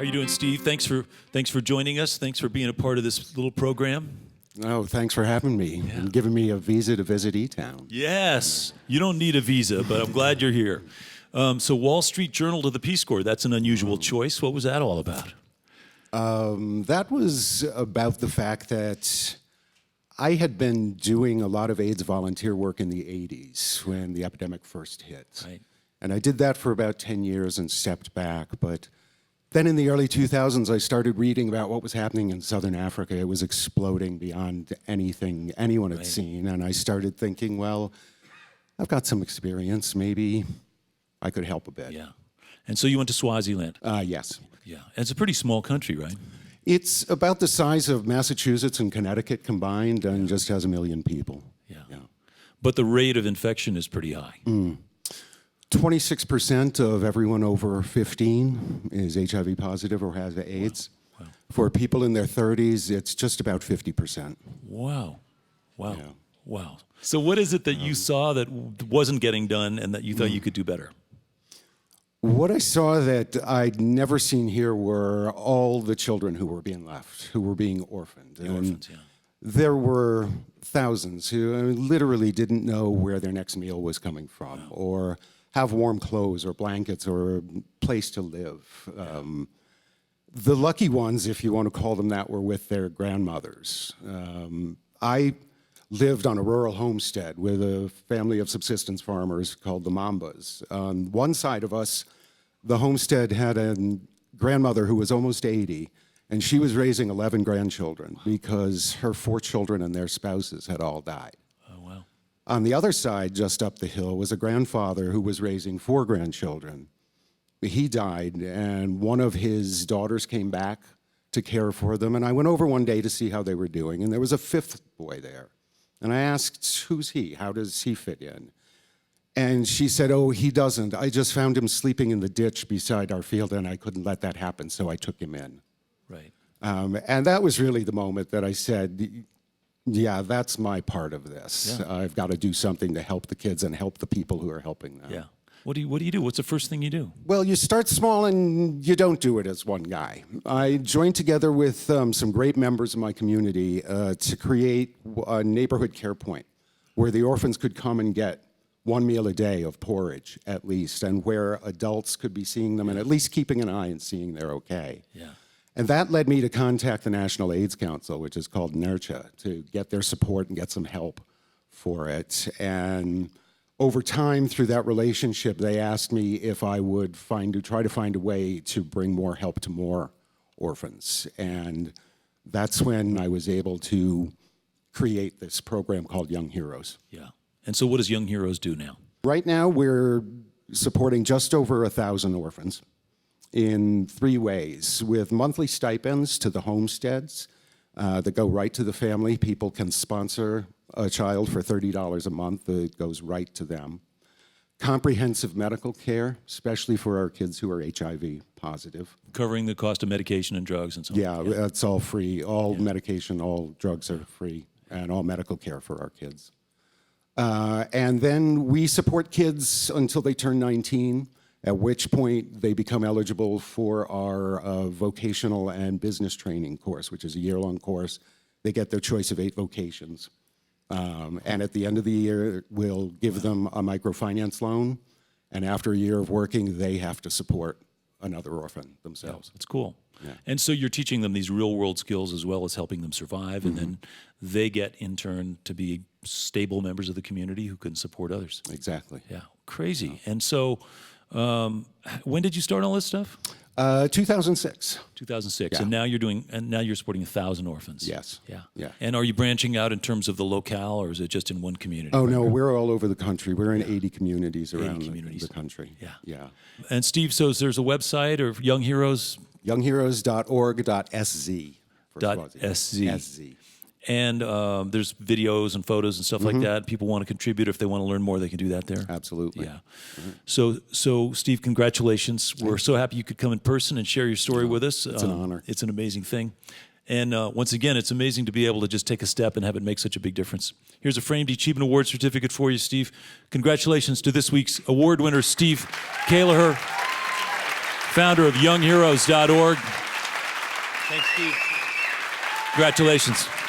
How are you doing, Steve? Thanks for joining us. Thanks for being a part of this little program. Oh, thanks for having me and giving me a visa to visit eTown. Yes, you don't need a visa, but I'm glad you're here. So Wall Street Journal to the Peace Corps, that's an unusual choice. What was that all about? That was about the fact that I had been doing a lot of AIDS volunteer work in the 80s when the epidemic first hit. Right. And I did that for about 10 years and stepped back. But then in the early 2000s, I started reading about what was happening in Southern Africa. It was exploding beyond anything anyone had seen. And I started thinking, well, I've got some experience. Maybe I could help a bit. Yeah. And so you went to Swaziland. Yes. Yeah. And it's a pretty small country, right? It's about the size of Massachusetts and Connecticut combined and just has 1 million people. Yeah. But the rate of infection is pretty high. 26% of everyone over 15 is HIV positive or has AIDS. Wow. For people in their 30s, it's just about 50%. Wow. Yeah. Wow. So what is it that you saw that wasn't getting done and that you thought you could do better? What I saw that I'd never seen here were all the children who were being left, who were being orphaned. Orphans, yeah. There were thousands who literally didn't know where their next meal was coming from, or have warm clothes or blankets or a place to live. The lucky ones, if you want to call them that, were with their grandmothers. I lived on a rural homestead with a family of subsistence farmers called the Mambas. On one side of us, the homestead had a grandmother who was almost 80, and she was raising 11 grandchildren because her 4 children and their spouses had all died. Oh, wow. On the other side, just up the hill, was a grandfather who was raising 4 grandchildren. He died, and one of his daughters came back to care for them, and I went over one day to see how they were doing, and there was a 5th boy there. And I asked, who's he? How does he fit in? And she said, oh, he doesn't. I just found him sleeping in the ditch beside our field, and I couldn't let that happen, so I took him in. Right. And that was really the moment that I said, yeah, that's my part of this. Yeah. I've got to do something to help the kids and help the people who are helping them. Yeah. What do you do? What's the first thing you do? Well, you start small and you don't do it as one guy. I joined together with some great members of my community to create a neighborhood care point where the orphans could come and get 1 meal a day of porridge at least, and where adults could be seeing them and at least keeping an eye and seeing they're okay. Yeah. And that led me to contact the National AIDS Council, which is called NERCHA, to get their support and get some help for it. And over time, through that relationship, they asked me if I would try to find a way to bring more help to more orphans. And that's when I was able to create this program called Young Heroes. Yeah. And so what does Young Heroes do now? Right now, we're supporting just over 1,000 orphans in 3 ways, with monthly stipends to the homesteads that go right to the family. People can sponsor a child for $30 a month that goes right to them. Comprehensive medical care, especially for our kids who are HIV positive. Covering the cost of medication and drugs and so on. Yeah, that's all free. All medication, all drugs are free, and all medical care for our kids. And then we support kids until they turn 19, at which point they become eligible for our vocational and business training course, which is a year-long course. They get their choice of 8 vocations. And at the end of the year, we'll give them a microfinance loan. And after a year of working, they have to support another orphan themselves. That's cool. Yeah. And so you're teaching them these real-world skills as well as helping them survive, and then they get, in turn, to be stable members of the community who can support others. Exactly. Yeah, crazy. And so when did you start all this stuff? 2006. 2006. Yeah. And now you're supporting 1,000 orphans. Yes. Yeah. Yeah. And are you branching out in terms of the locale, or is it just in one community? Oh, no, we're all over the country. We're in 80 communities around communities. the country. Yeah. Yeah. And Steve, so there's a website or Young Heroes? Youngheroes.org.sz. .sz. And there's videos and photos and stuff like that. People want to contribute. If they want to learn more, they can do that there. Absolutely. Yeah. So Steve, congratulations. We're so happy you could come in person and share your story with us. It's an honor. It's an amazing thing. And once again, it's amazing to be able to just take a step and have it make such a big difference. Here's a framed eChievement Award certificate for you, Steve. Congratulations to this week's award winner, Steve Kallaugher. founder of youngheroes.org. Thanks, Steve. Congratulations.